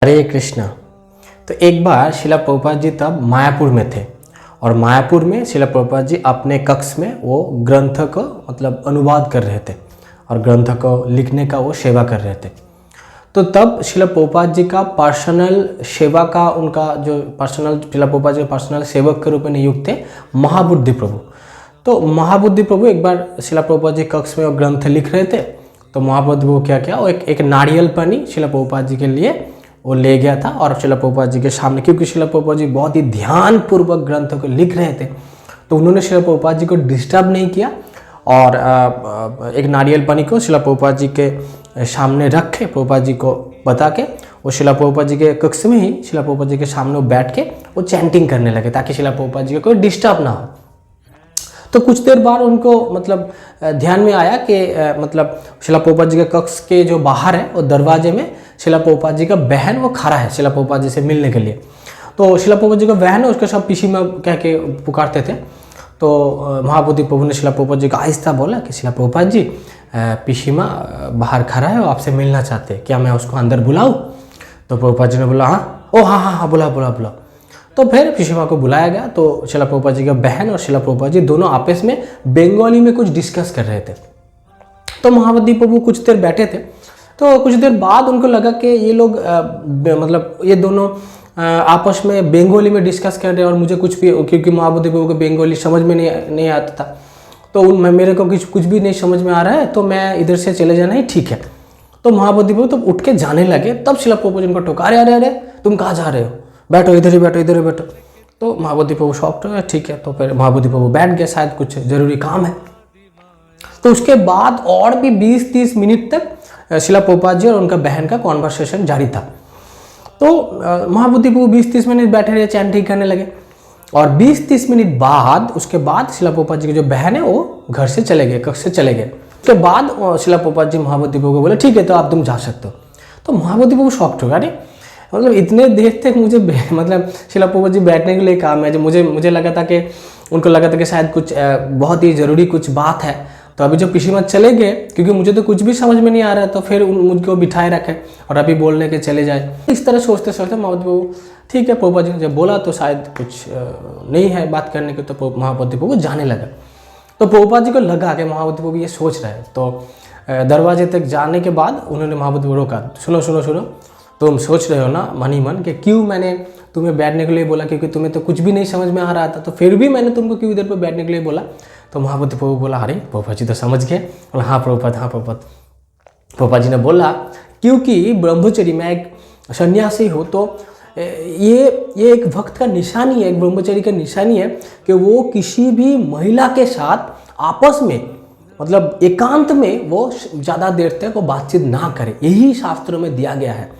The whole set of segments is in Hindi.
हरे कृष्णा। तो एक बार शिला प्रभुपाद जी तब मायापुर में थे और मायापुर में शिला प्रभुपाद जी अपने कक्ष में वो ग्रंथ को अनुवाद कर रहे थे और ग्रंथ को लिखने का वो सेवा कर रहे थे। तो तब शिला प्रभुपाद जी का पर्सनल सेवा का उनका जो शिला प्रभुपाद जी पर्सनल सेवक के रूप में नियुक्त थे महाबुद्धि प्रभु। तो महाबुद्धि प्रभु एक बार शिला प्रभुपाद जी कक्ष में वो ग्रंथ लिख रहे थे। तो महाबुद्धि प्रभु क्या किया, वो एक नारियल पानी शिला प्रभुपाद जी के लिए वो ले गया था और शिला प्रभुपाद जी के सामने, क्योंकि शिला प्रभुपाद जी बहुत ही ध्यानपूर्वक ग्रंथों को लिख रहे थे, तो उन्होंने शिला प्रभुपाद जी को डिस्टर्ब नहीं किया और एक नारियल पानी को शिला प्रभुपाद जी के सामने रख के प्रभुपाद जी को बता के वो शिला प्रभुपाद जी के कक्ष में ही शिला प्रभुपाद जी के सामने वो बैठ के वो चैंटिंग करने लगे ताकि शिला प्रभुपाद जी को कोई डिस्टर्ब ना हो। तो कुछ देर बाद उनको ध्यान में आया कि शिला प्रभुपाद जी के कक्ष के जो बाहर है वो दरवाजे में शिला प्रभुपाद जी का बहन वो खड़ा है शिला प्रभुपाद जी से मिलने के लिए। तो शिला प्रभुपाद जी का बहन है, उसके सब पीछी में कह के पुकारते थे। तो महाबुद्धि प्रभु ने शिला प्रभुपाद जी को आहिस्ता बोला कि शिला प्रभुपाद जी पीछी माँ बाहर खड़ा है, वो आपसे मिलना चाहते हैं, क्या मैं उसको अंदर बुलाऊँ? तो प्रभुपाद जी ने बोला हाँ बुला। तो फिर पीछी माँ को बुलाया गया। तो शिला प्रभुपाद जी का बहन और शिला प्रभुपाद जी दोनों आपस में बंगाली में कुछ डिस्कस कर रहे थे। तो महाबुद्धि प्रभु कुछ देर बैठे थे। तो कुछ देर बाद उनको लगा कि ये लोग ये दोनों आपस में बंगाली में डिस्कस कर रहे हैं और मुझे कुछ भी, क्योंकि महाबुद्धि प्रभु को बंगाली समझ में नहीं आता था, तो मेरे को कुछ भी नहीं समझ में आ रहा है, तो मैं इधर से चले जाना ही ठीक है। तो महाबुद्धि प्रभु तब उठ के जाने लगे। तब शिला प्रभुपाद जी उनको टोका, अरे तुम कहाँ जा रहे हो, बैठो इधर ही बैठो। तो महाबुद्धि प्रभु शॉप्ट है, ठीक है। तो फिर महाबुद्धि प्रभु बैठ गए, शायद कुछ जरूरी काम है। तो उसके बाद और भी 20-30 मिनट तक शिला प्रभुपाद जी और उनका बहन का कॉन्वर्सेशन जारी था। तो महाबुद्धि प्रभु 20-30 मिनट बैठे रहे, चैंटिंग करने लगे और 20-30 मिनट बाद उसके बाद शिला प्रभुपाद जी की जो बहन है वो घर से चले गए, कक्ष से चले गए। उसके बाद शिला प्रभुपाद जी महाबुद्धि प्रभु को बोले ठीक है, तो आप तुम जा सकते हो। तो महाबुद्धि प्रभु शॉक्ड हो गया, अरे इतने देर तक मुझे शिला प्रभुपाद जी बैठने के लिए कहा, मैं मुझे लगा था कि उनको लगा था कि शायद कुछ बहुत ही ज़रूरी कुछ बात है। तो अभी जब पीछे मत चले गए, क्योंकि मुझे तो कुछ भी समझ में नहीं आ रहा है, तो फिर मुझको बिठाए रखे और अभी बोलने के चले जाए। इस तरह सोचते महाबुद्धि प्रभु ठीक है, प्रभुपाद जी ने जब बोला तो शायद कुछ नहीं है बात करने की, तो महाबुद्धि प्रभु जाने लगा। तो प्रभुपाद जी को लगा कि महाबुद्धि प्रभु ये सोच रहा है। तो दरवाजे तक जाने के बाद उन्होंने महाबुद्धि प्रभु रोका, सुनो, तुम सोच रहे हो ना मन ही मन कि क्यों मैंने तुम्हें बैठने के लिए बोला, क्योंकि तुम्हें तो कुछ भी नहीं समझ में आ रहा था, तो फिर भी मैंने तुमको क्यों इधर पर बैठने के लिए बोला? तो महाबुद्धि प्रभु बोला, अरे प्रभुपाद जी तो समझ गए। बोला हाँ प्रभुपाद। प्रभुपाद जी ने बोला क्योंकि ब्रह्मचर्य में एक सन्यासी हो, तो ये एक भक्त का निशानी है, एक ब्रह्मचर्य का निशानी है कि वो किसी भी महिला के साथ आपस में एकांत में वो ज़्यादा देर तक वो बातचीत ना करे, यही शास्त्रों में दिया गया है।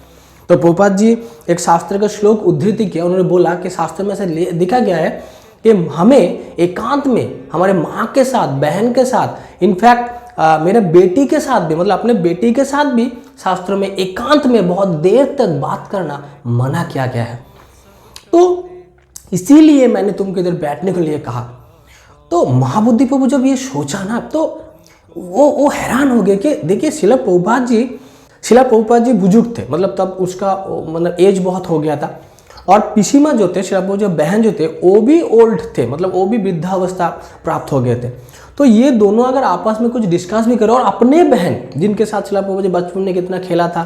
तो प्रभुपाद जी एक शास्त्र का श्लोक उद्धृति किया, उन्होंने बोला कि शास्त्र में ऐसे लिखा गया है कि हमें एकांत में हमारे माँ के साथ, बहन के साथ, इनफैक्ट मेरे बेटी के साथ भी, अपने बेटी के साथ भी शास्त्रों में एकांत में बहुत देर तक बात करना मना किया गया है। तो इसीलिए मैंने तुमको इधर बैठने के लिए कहा। तो महाबुद्धि प्रभु जब ये सोचा ना, तो वो हैरान हो गए कि देखिए शिला प्रभुपाद जी बुजुर्ग थे, तब उसका एज बहुत हो गया था, और पीसीमा जो थे, शिला प्रभुपाद जी बहन जो थे, वो भी ओल्ड थे, वो भी वृद्धावस्था प्राप्त हो गए थे। तो ये दोनों अगर आपस में कुछ डिस्कस भी करें, और अपने बहन जिनके साथ शिला प्रभुपाद जी बचपन में कितना खेला था,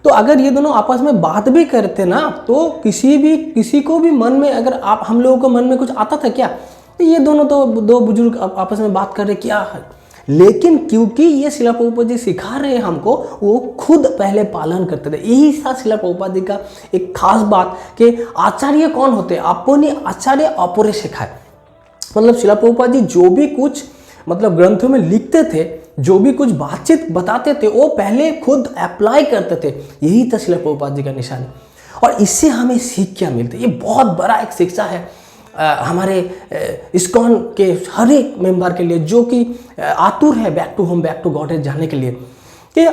तो अगर ये दोनों आपस में बात भी करते ना, तो किसी को भी मन में, अगर हम लोगों को मन में कुछ आता था क्या, तो ये दोनों तो दो बुजुर्ग आपस में बात कर रहे क्या है। लेकिन क्योंकि ये शिला प्रभुपाद जी सिखा रहे हैं हमको, वो खुद पहले पालन करते थे। यही था शिला प्रभुपाद जी का एक खास बात कि आचार्य कौन होते, अपने आचार्य अपरे सिखाए। शिला प्रभुपाद जी जो भी कुछ ग्रंथों में लिखते थे, जो भी कुछ बातचीत बताते थे, वो पहले खुद अप्लाई करते थे। यही था शिला प्रभुपाद जी का निशान। और इससे हमें सीख क्या मिलती है? ये बहुत बड़ा एक शिक्षा है हमारे इस्कॉन के हर एक मेंबर के लिए, जो कि आतुर है back to home, back to Godhead जाने के लिए, कि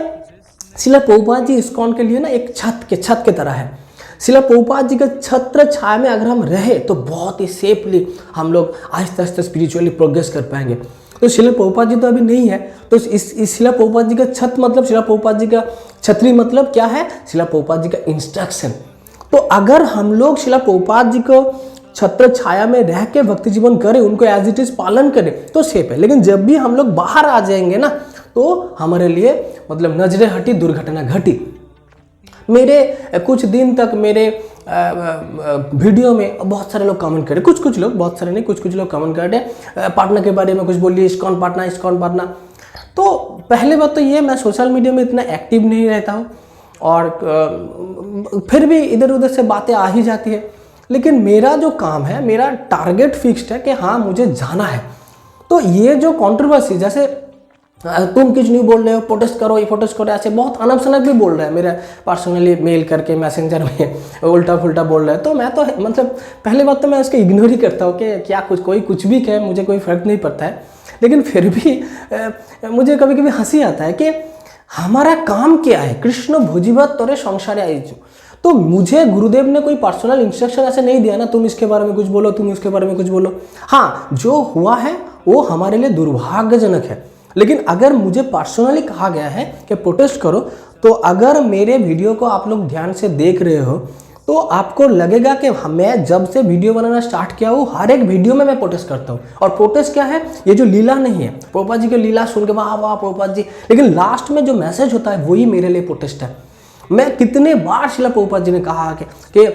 शिला प्रभुपाद जी इस्कॉन के लिए ना एक छत के तरह है। शिला प्रभुपाद जी का छत्र छाया में अगर हम रहे तो बहुत ही सेफली हम लोग आहिस्ते आहिस्ते स्पिरिचुअली प्रोग्रेस कर पाएंगे। तो शिला प्रभुपाद जी तो अभी नहीं है, तो इस शिला प्रभुपाद जी का छत मतलब शिला प्रभुपाद जी का छतरी मतलब क्या है, शिला प्रभुपाद जी का इंस्ट्रक्शन। तो अगर हम लोग शिला प्रभुपाद जी को छत्र छाया में रह के भक्ति जीवन करें, उनको एज इट इज पालन करें तो सेफ है। लेकिन जब भी हम लोग बाहर आ जाएंगे ना तो हमारे लिए मतलब नजरे हटी, दुर्घटना घटी। मेरे कुछ दिन तक मेरे वीडियो में बहुत सारे लोग कमेंट करे, कुछ लोग, बहुत सारे नहीं, कुछ लोग कमेंट करे पाटना के बारे में कुछ बोलिए, इस्कॉन पाटना। तो पहले बात तो ये, मैं सोशल मीडिया में इतना एक्टिव नहीं रहता हूँ और फिर भी इधर उधर से बातें आ ही जाती है। लेकिन मेरा जो काम है, मेरा टारगेट फिक्स्ड है कि हाँ मुझे जाना है। तो ये जो कंट्रोवर्सी, जैसे तुम कुछ नहीं बोल रहे हो, प्रोटेस्ट करो, ये प्रोटेस्ट करो, ऐसे बहुत अनब शनब भी बोल रहे हैं मेरे पर्सनली मेल करके, मैसेंजर में उल्टा फुल्टा बोल रहे हैं। तो मैं तो मतलब पहले बात तो मैं उसको इग्नोर ही करता हूँ कि क्या कोई कुछ भी कहे, मुझे कोई फ़र्क नहीं पड़ता है। लेकिन फिर भी मुझे कभी कभी हंसी आता है कि हमारा काम क्या है, कृष्ण भोजीवत तोरे संसारे आईजो। तो मुझे गुरुदेव ने कोई पर्सनल इंस्ट्रक्शन ऐसे नहीं दिया ना, तुम इसके बारे में कुछ बोलो, तुम इसके बारे में कुछ बोलो। हाँ, जो हुआ है वो हमारे लिए दुर्भाग्यजनक है। लेकिन अगर मुझे पर्सनली कहा गया है कि प्रोटेस्ट करो, तो अगर मेरे वीडियो को आप लोग ध्यान से देख रहे हो तो आपको लगेगा कि मैं जब से वीडियो बनाना स्टार्ट किया हूँ, हर एक वीडियो में मैं प्रोटेस्ट करता हूँ। और प्रोटेस्ट क्या है, ये जो लीला नहीं है, प्रभुपाद जी की लीला सुन के वाह वाह प्रभुपाद जी, लेकिन लास्ट में जो मैसेज होता है वही मेरे लिए प्रोटेस्ट है। मैं कितने बार शिला प्रभुपाद जी ने कहा कि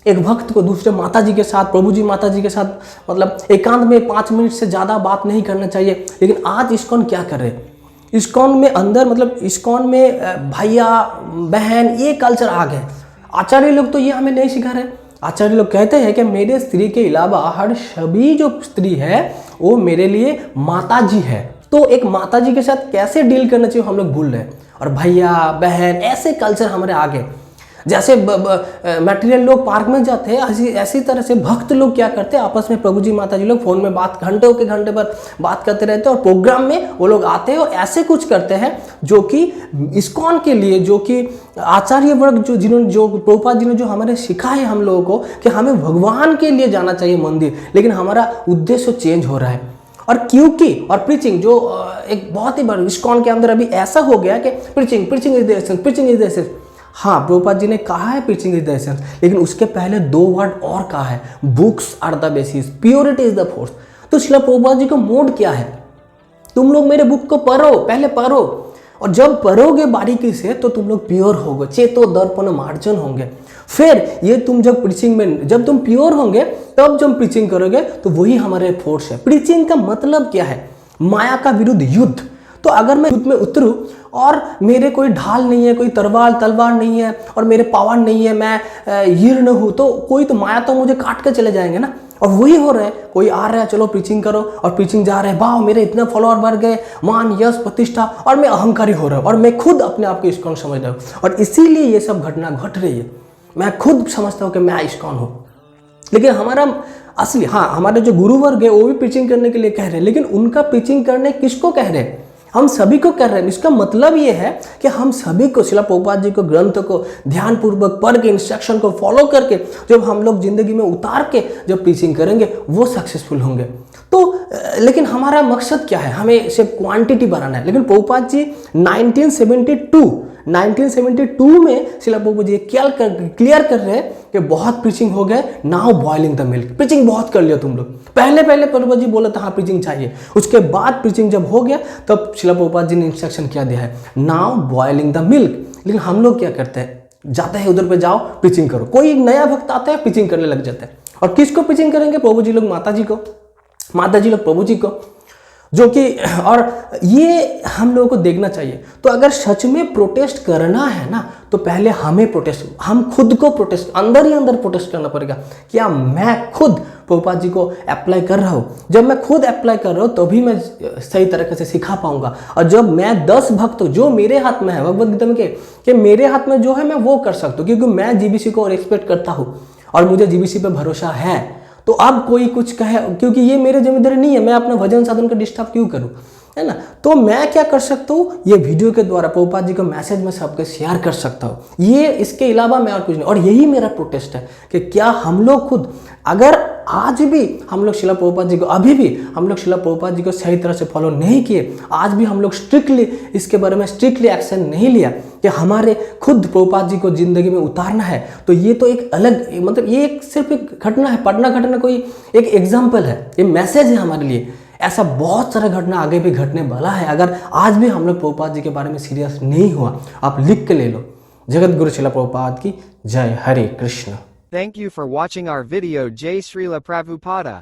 एक भक्त को दूसरे माता जी के साथ, प्रभु जी माता जी के साथ मतलब एकांत में 5 मिनट से ज़्यादा बात नहीं करना चाहिए। लेकिन आज इस्कॉन क्या कर रहे हैं, इस्कॉन में अंदर मतलब इस्कॉन में भैया बहन ये कल्चर आ गए। आचार्य लोग तो ये हमें नहीं सिखा रहे। आचार्य लोग कहते हैं कि मेरे स्त्री के अलावा हर सभी जो स्त्री है वो मेरे लिए माता जी है। तो एक माता जी के साथ कैसे डील करना चाहिए हम लोग भूल रहे हैं। और भैया बहन ऐसे कल्चर हमारे आगे, जैसे मटेरियल लोग पार्क में जाते हैं, ऐसी तरह से भक्त लोग क्या करते हैं, आपस में प्रभु जी माता जी लोग फोन में बात घंटों के घंटे पर बात करते रहते हैं। और प्रोग्राम में वो लोग आते हैं और ऐसे कुछ करते हैं जो कि इस्कॉन के लिए, जो कि आचार्य वर्ग जो प्रभुपाद जी ने जो हमारे सिखाए हम लोगों को कि हमें भगवान के लिए जाना चाहिए मंदिर, लेकिन हमारा उद्देश्य चेंज हो रहा है। और क्योंकि और प्रीचिंग जो एक बहुत ही बड़ा इस्कॉन के अंदर अभी ऐसा हो गया कि preaching is the essence, preaching is the essence. हाँ, प्रभुपाद जी ने कहा है प्रीचिंग इज द एसेंस, लेकिन उसके पहले 2 वर्ड और कहा है, books are the basis, purity is the force. तो शिला प्रभुपाद जी का मोड क्या है, तुम लोग मेरे बुक को पढ़ो, पहले पढ़ो, और जब पढ़ोगे बारीकी से तो तुम लोग प्योर होगे, चेतो दर्पण मार्जन होंगे। फिर ये तुम जब प्रीचिंग में, जब तुम प्योर होंगे तब जब प्रीचिंग करोगे तो वही हमारे फोर्स है। प्रीचिंग का मतलब क्या है, माया का विरुद्ध युद्ध। तो अगर मैं युद्ध में उतरूं और मेरे कोई ढाल नहीं है, कोई तलवार नहीं है और मेरे पावर नहीं है, मैं हीर न हूँ, तो कोई तो माया तो मुझे काट के चले जाएंगे ना। और वही हो रहा है, कोई आ रहा है चलो प्रीचिंग करो, और प्रीचिंग जा रहा है, वाह मेरे इतने फॉलोअर बढ़ गए, मान यश प्रतिष्ठा, और मैं अहंकारी हो रहा हूँ और मैं खुद अपने आप को इस्कॉन समझ रहा हूँ। और इसीलिए ये सब घटना घट रही है। मैं खुद समझता हूँ कि मैं इस्कॉन हूँ, लेकिन हमारा असली, हाँ हमारे जो गुरु वर्ग है वो भी प्रीचिंग करने के लिए कह रहे हैं, लेकिन उनका प्रीचिंग करने किसको कह रहे हैं, हम सभी को कर रहे हैं। इसका मतलब ये है कि हम सभी को शिला प्रभुपाद जी को ग्रंथ को ध्यानपूर्वक पढ़ के, इंस्ट्रक्शन को फॉलो करके जब हम लोग जिंदगी में उतार के जब प्रीचिंग करेंगे वो सक्सेसफुल होंगे। तो लेकिन हमारा मकसद क्या है, हमें सिर्फ क्वांटिटी बढ़ाना है। लेकिन प्रभुपाद जी 1972 में शिला प्रभुपाद जी क्लियर कर रहे हैं कि बहुत प्रीचिंग हो गए, now boiling the milk. Preaching बहुत कर लिया तुम लोग। पहले प्रभुपाद जी बोला था हाँ प्रीचिंग चाहिए, उसके बाद प्रीचिंग जब हो गया तब शिला प्रभुपाद जी ने इंस्ट्रक्शन क्या दिया है, नाउ बॉइलिंग द मिल्क। लेकिन हम लोग क्या करते हैं, जाते हैं उधर पे, जाओ प्रीचिंग करो। कोई नया भक्त आता है प्रीचिंग करने लग जाता है। और किसको प्रीचिंग करेंगे, प्रभु जी लोग माता जी को, माता जी लोग प्रभु जी को, जो कि, और ये हम लोगों को देखना चाहिए। तो अगर सच में प्रोटेस्ट करना है ना तो पहले हमें प्रोटेस्ट, हम खुद को प्रोटेस्ट, अंदर ही अंदर प्रोटेस्ट करना पड़ेगा। क्या मैं खुद प्रभुपाद जी को अप्लाई कर रहा हूँ? जब मैं खुद अप्लाई कर रहा हूँ तभी मैं सही तरीके से सिखा पाऊंगा। और जब मैं 10 भक्त जो मेरे हाथ में है, भगवद गीता में कि मेरे हाथ में जो है मैं वो कर सकता हूँ, क्योंकि मैं जीबीसी को रिस्पेक्ट करता हूँ और मुझे जीबीसी पे भरोसा है। तो अब कोई कुछ कहे, क्योंकि ये मेरी जिम्मेदारी नहीं है, मैं अपना भजन साधन का डिस्टर्ब क्यों करूं, है ना। तो मैं क्या कर सकता हूँ, ये वीडियो के द्वारा प्रभुपाद जी का मैसेज मैं सबके शेयर कर सकता हूँ। ये इसके अलावा मैं और कुछ नहीं। और यही मेरा प्रोटेस्ट है कि क्या हम लोग खुद, अगर आज भी हम लोग शिला प्रभुपाद जी को, अभी भी हम लोग शिला प्रभुपाद जी को सही तरह से फॉलो नहीं किए, आज भी हम लोग स्ट्रिक्टली इसके बारे में स्ट्रिक्टली एक्शन नहीं लिया कि हमारे खुद प्रभुपाद जी को ज़िंदगी में उतारना है, तो ये तो एक अलग, मतलब ये एक सिर्फ एक घटना है, पटना घटना कोई एक एग्जाम्पल है, ये मैसेज है हमारे लिए। ऐसा बहुत सारा घटना आगे भी घटने वाला है। अगर आज भी हम लोग प्रभुपाद जी के बारे में सीरियस नहीं हुआ, आप लिख के ले लो। जगत गुरु शिला प्रभुपाद की जय। हरे Krishna. Thank you for watching our video. Jai Srila Prabhupada.